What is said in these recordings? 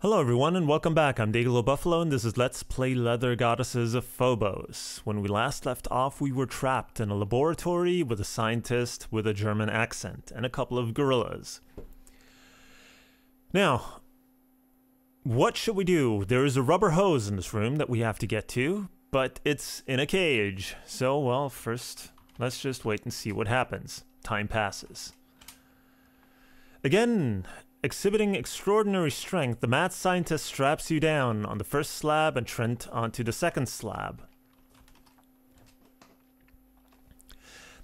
Hello everyone and welcome back. I'm Day-Glo Buffalo and this is Let's Play Leather Goddesses of Phobos. When we last left off, we were trapped in a laboratory with a scientist with a German accent and a couple of gorillas. Now, what should we do? There is a rubber hose in this room that we have to get to, but it's in a cage. So, well, first, let's just wait and see what happens. Time passes. Again, exhibiting extraordinary strength, the mad scientist straps you down on the first slab and Trent onto the second slab.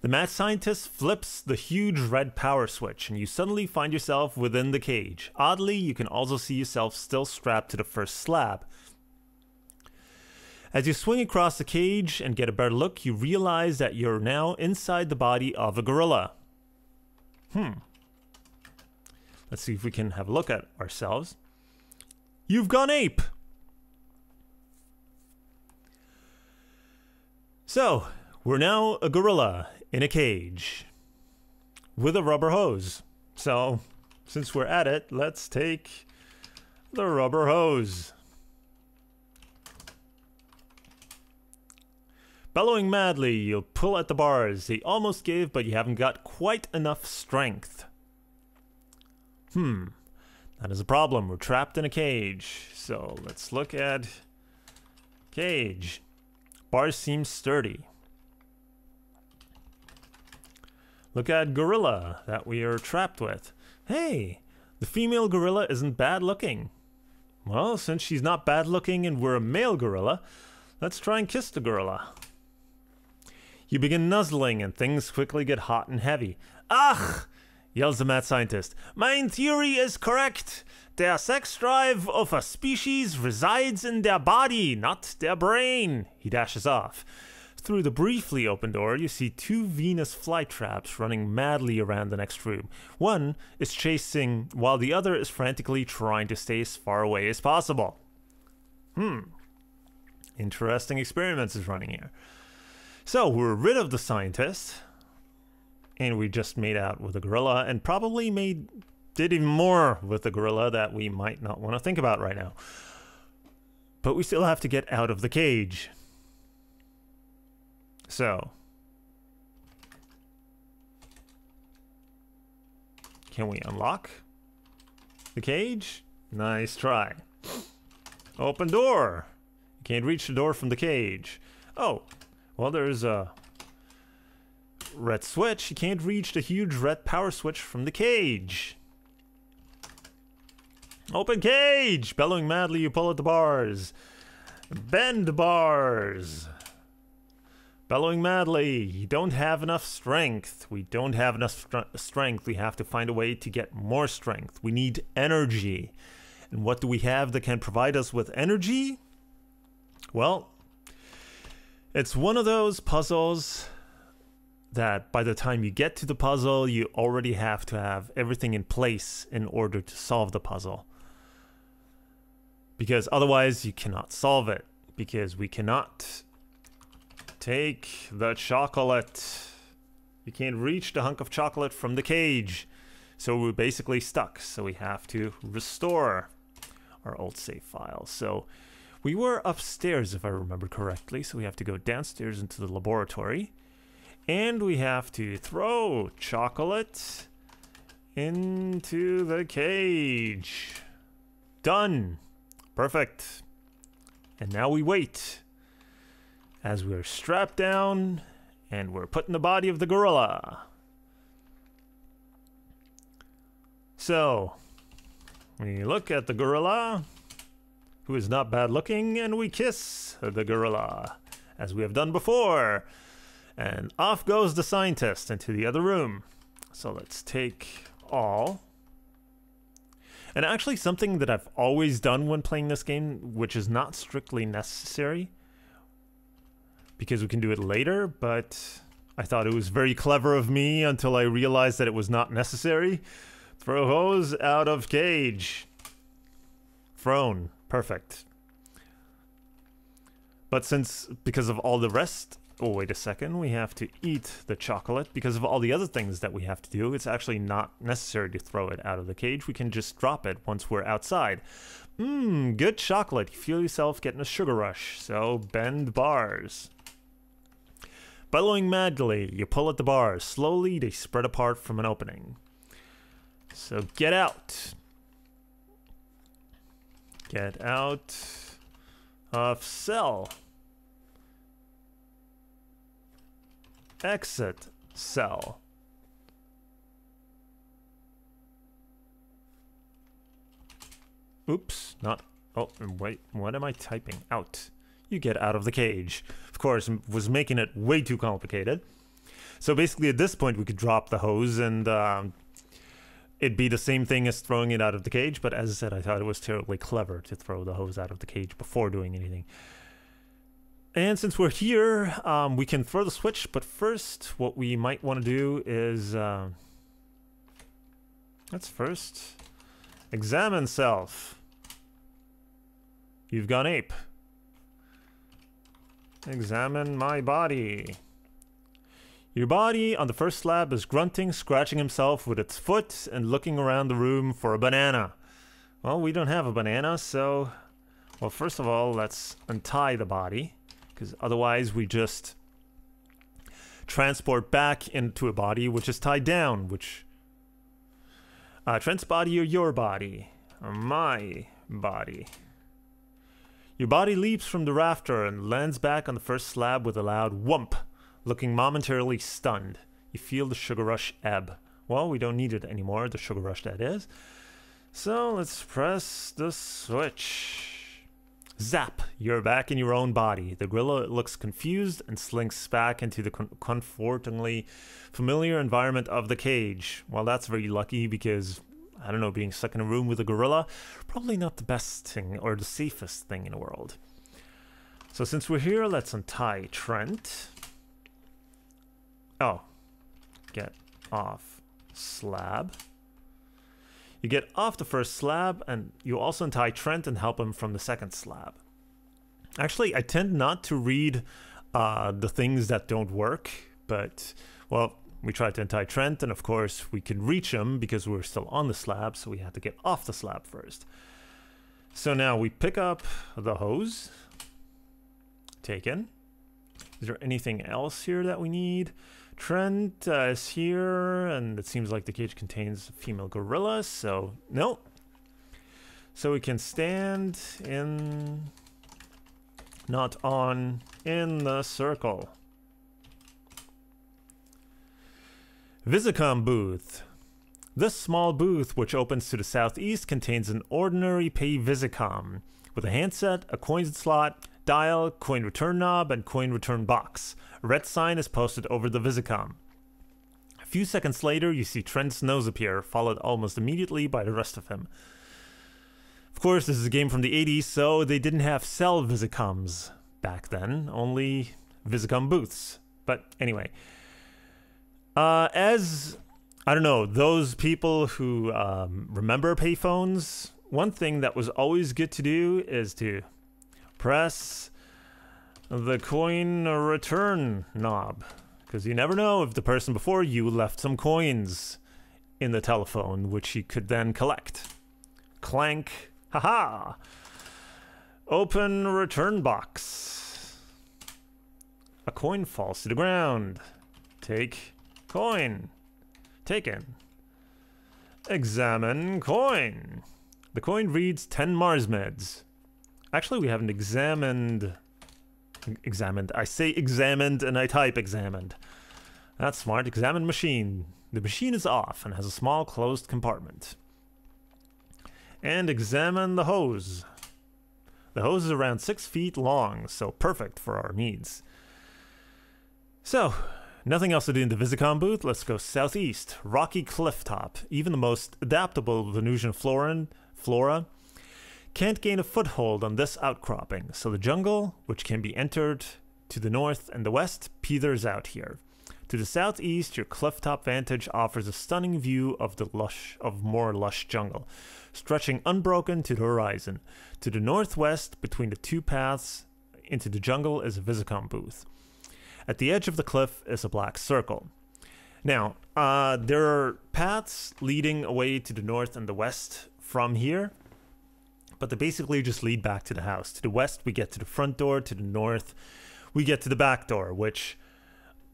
The mad scientist flips the huge red power switch and you suddenly find yourself within the cage. Oddly, you can also see yourself still strapped to the first slab. As you swing across the cage and get a better look, you realize that you're now inside the body of a gorilla. Let's see if we can have a look at ourselves. You've gone ape! So, we're now a gorilla in a cage with a rubber hose. So, since we're at it, let's take the rubber hose. Bellowing madly, you'll pull at the bars. They almost give, but you haven't got quite enough strength. That is a problem. We're trapped in a cage. So let's look at cage. Bars seem sturdy. Look at gorilla that we are trapped with. Hey, the female gorilla isn't bad looking. Well, since she's not bad looking and we're a male gorilla, let's try and kiss the gorilla. You begin nuzzling and things quickly get hot and heavy. Ach! Yells the mad scientist. Mein theory is correct. Der sex drive of a species resides in their body, not their brain. He dashes off. Through the briefly open door, you see two Venus flytraps running madly around the next room. One is chasing, while the other is frantically trying to stay as far away as possible. Interesting experiments is running here. So, we're rid of the scientist. And we just made out with a gorilla and probably did even more with the gorilla that we might not want to think about right now. But we still have to get out of the cage. So. Can we unlock the cage? Nice try. Open door. You can't reach the door from the cage. Oh, well there's a red switch. You can't reach the huge red power switch from the cage. Open cage! Bellowing madly, you pull at the bars. Bend bars. Bellowing madly, you don't have enough strength. We don't have enough strength. We have to find a way to get more strength. We need energy. And what do we have that can provide us with energy? Well, it's one of those puzzles that by the time you get to the puzzle, you already have to have everything in place in order to solve the puzzle. Because otherwise you cannot solve it. Because we cannot take the chocolate. You can't reach the hunk of chocolate from the cage. So we're basically stuck. So we have to restore our old save file. So we were upstairs if I remember correctly. So we have to go downstairs into the laboratory. And we have to throw chocolate into the cage. Done. Perfect. And now we wait as we're strapped down and we're put in the body of the gorilla. So, we look at the gorilla, who is not bad looking, and we kiss the gorilla, as we have done before. And off goes the scientist into the other room. So let's take all. And actually something that I've always done when playing this game, which is not strictly necessary, because we can do it later, but I thought it was very clever of me until I realized that it was not necessary. Throw hose out of cage. Thrown. Perfect. But because of all the rest oh, wait a second, we have to eat the chocolate because of all the other things that we have to do. It's actually not necessary to throw it out of the cage. We can just drop it once we're outside. Good chocolate. You feel yourself getting a sugar rush, so bend bars. Bellowing madly, you pull at the bars. Slowly, they spread apart from an opening. So get out. Get out of cell. Exit cell. Oops, not... Oh, wait, what am I typing? Out. You get out of the cage. Of course, was making it way too complicated. So basically at this point we could drop the hose and it'd be the same thing as throwing it out of the cage, but as I said, I thought it was terribly clever to throw the hose out of the cage before doing anything. And since we're here, we can throw the switch, but first what we might want to do is... let's first examine self. You've gone ape. Examine my body. Your body on the first slab is grunting, scratching himself with its foot, and looking around the room for a banana. Well, we don't have a banana, so... Well, first of all, let's untie the body, because otherwise we just transport back into a body which is tied down, which... Trent's body or your body? Or my body? Your body leaps from the rafter and lands back on the first slab with a loud whump, looking momentarily stunned. You feel the sugar rush ebb. Well, we don't need it anymore, the sugar rush that is. So let's press the switch. Zap! You're back in your own body. The gorilla looks confused and slinks back into the comfortingly familiar environment of the cage. Well, that's very lucky because, I don't know, being stuck in a room with a gorilla, probably not the best thing or the safest thing in the world. So since we're here, let's untie Trent. Oh, get off slab. You get off the first slab, and you also untie Trent and help him from the second slab. Actually, I tend not to read the things that don't work, but, well, we tried to untie Trent, and of course we could reach him because we're still on the slab, so we had to get off the slab first. So now we pick up the hose. Taken. Is there anything else here that we need? Trent is here, and it seems like the cage contains a female gorilla, so no. So we can stand in, not on, in the circle. Visicom booth. This small booth, which opens to the southeast, contains an ordinary pay Visicom with a handset, a coin slot, dial, coin return knob, and coin return box. A red sign is posted over the Visicom. A few seconds later, you see Trent's nose appear, followed almost immediately by the rest of him. Of course, this is a game from the 80s, so they didn't have cell Visicoms back then, only Visicom booths. But anyway, as, I don't know, those people who remember payphones, one thing that was always good to do is to press the coin return knob, because you never know if the person before you left some coins in the telephone, which he could then collect. Clank. Haha! Open return box. A coin falls to the ground. Take coin. Taken. Examine coin. The coin reads 10 Mars meds. Actually, we haven't examined... I say examined and I type examined. That's smart. Examine machine. The machine is off and has a small closed compartment. And examine the hose. The hose is around 6 feet long, so perfect for our needs. So, nothing else to do in the Visicom booth. Let's go southeast. Rocky cliff top. Even the most adaptable Venusian flora can't gain a foothold on this outcropping, so the jungle, which can be entered to the north and the west, peters out here. To the southeast, your clifftop vantage offers a stunning view of more lush jungle, stretching unbroken to the horizon. To the northwest, between the two paths into the jungle, is a Visicom booth. At the edge of the cliff is a black circle. Now, there are paths leading away to the north and the west from here, but they basically just lead back to the house. To the west, we get to the front door. To the north, we get to the back door, which,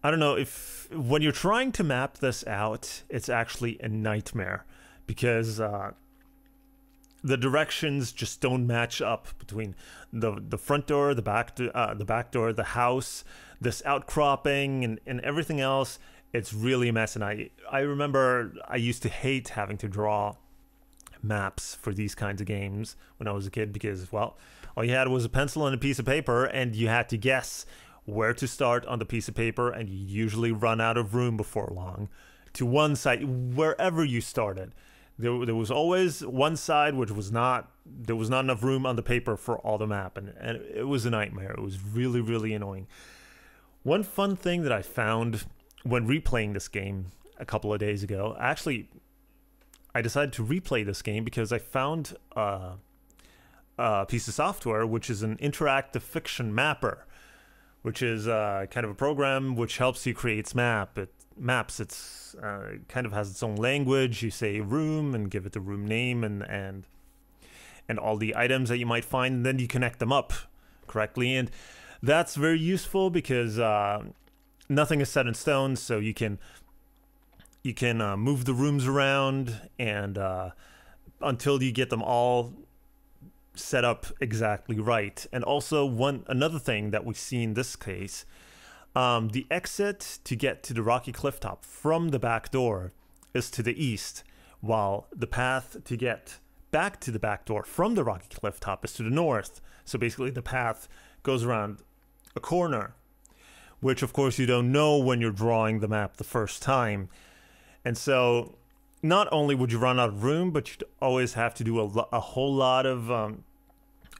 I don't know, if when you're trying to map this out, it's actually a nightmare, because the directions just don't match up between the front door, the back door, the house, this outcropping, and everything else. It's really a mess, and I remember I used to hate having to draw maps for these kinds of games when I was a kid, because, well, all you had was a pencil and a piece of paper, and you had to guess where to start on the piece of paper, and you usually run out of room before long to one side, wherever you started. There was always one side which was not, there was not enough room on the paper for all the map, and it was a nightmare. It was really, really annoying. One fun thing that I found when replaying this game a couple of days ago, actually, I decided to replay this game because I found a piece of software which is an interactive fiction mapper, which is kind of a program which helps you create maps. It's kind of has its own language. You say room and give it the room name and all the items that you might find, and then you connect them up correctly. And that's very useful because nothing is set in stone, so you can move the rooms around and until you get them all set up exactly right. And also another thing that we see in this case, the exit to get to the rocky cliff top from the back door is to the east, while the path to get back to the back door from the rocky cliff top is to the north. So basically the path goes around a corner, which of course you don't know when you're drawing the map the first time. And so not only would you run out of room, but you'd always have to do a whole lot of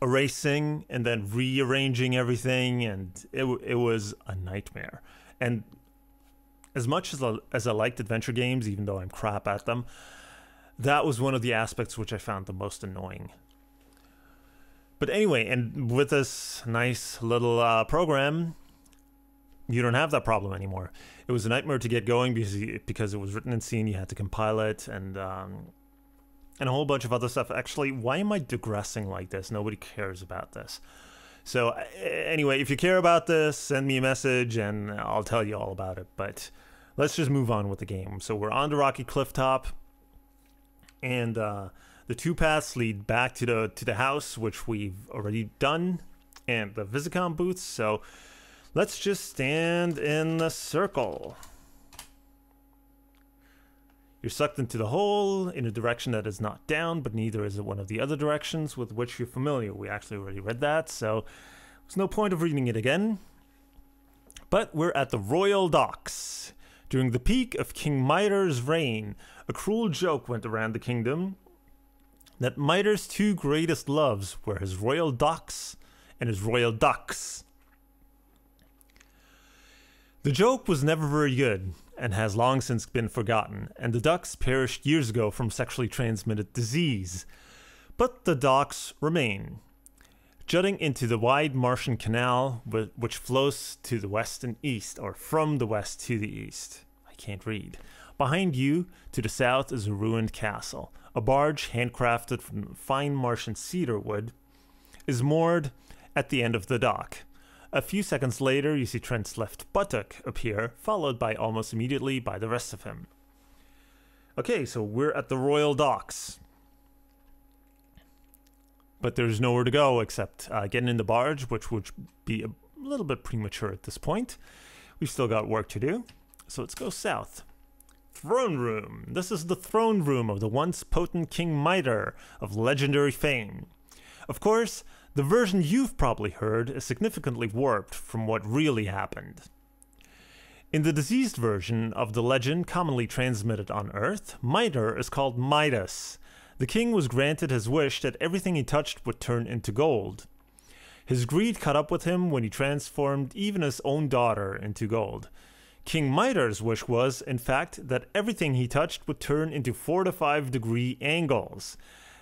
erasing and then rearranging everything, and it was a nightmare. And as much as I liked adventure games, even though I'm crap at them, that was one of the aspects which I found the most annoying. But anyway, and with this nice little program, you don't have that problem anymore. It was a nightmare to get going because it was written in C and you had to compile it, and a whole bunch of other stuff. Actually, why am I digressing like this? Nobody cares about this. So anyway, if you care about this, send me a message and I'll tell you all about it. But let's just move on with the game. So we're on the rocky cliff top, and the two paths lead back to the house, which we've already done, and the Visicom booths. So let's just stand in the circle. You're sucked into the hole in a direction that is not down, but neither is it one of the other directions with which you're familiar. We actually already read that, so there's no point of reading it again. But we're at the Royal Docks. During the peak of King Midar's reign, a cruel joke went around the kingdom that Midar's two greatest loves were his royal docks and his royal ducks. The joke was never very good and has long since been forgotten, and the ducks perished years ago from sexually transmitted disease. But the docks remain, jutting into the wide Martian canal which flows to the west and east, or from the west to the east. I can't read. Behind you, to the south, is a ruined castle. A barge, handcrafted from fine Martian cedar wood, is moored at the end of the dock. A few seconds later, you see Trent's left buttock appear, followed by almost immediately by the rest of him. Okay, so we're at the Royal Docks. But there's nowhere to go except getting in the barge, which would be a little bit premature at this point. We've still got work to do, so let's go south. Throne Room. This is the throne room of the once potent King Midar of legendary fame. Of course, the version you've probably heard is significantly warped from what really happened. In the diseased version of the legend commonly transmitted on Earth, Midar is called Midas. The king was granted his wish that everything he touched would turn into gold. His greed caught up with him when he transformed even his own daughter into gold. King Midar's wish was, in fact, that everything he touched would turn into 45-degree angles.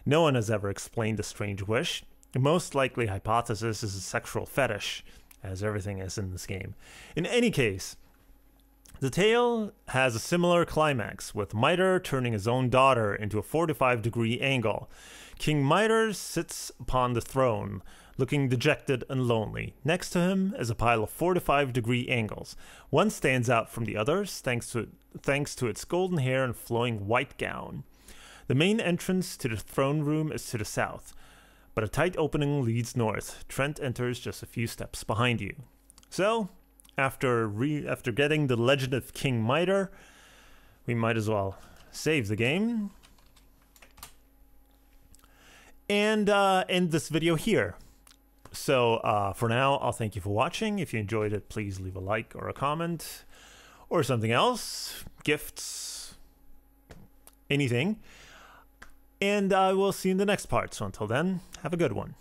No one has ever explained the strange wish. The most likely hypothesis is a sexual fetish, as everything is in this game. In any case, the tale has a similar climax, with Mitre turning his own daughter into a 45-degree angle. King Mitre sits upon the throne, looking dejected and lonely. Next to him is a pile of 45-degree angles. One stands out from the others thanks to its golden hair and flowing white gown. The main entrance to the throne room is to the south, but a tight opening leads north. Trent enters just a few steps behind you. So, after getting the legend of King Mitre, we might as well save the game and end this video here. So for now, I'll thank you for watching. If you enjoyed it, please leave a like or a comment or something else, gifts, anything. And I will see you in the next part. So until then, have a good one.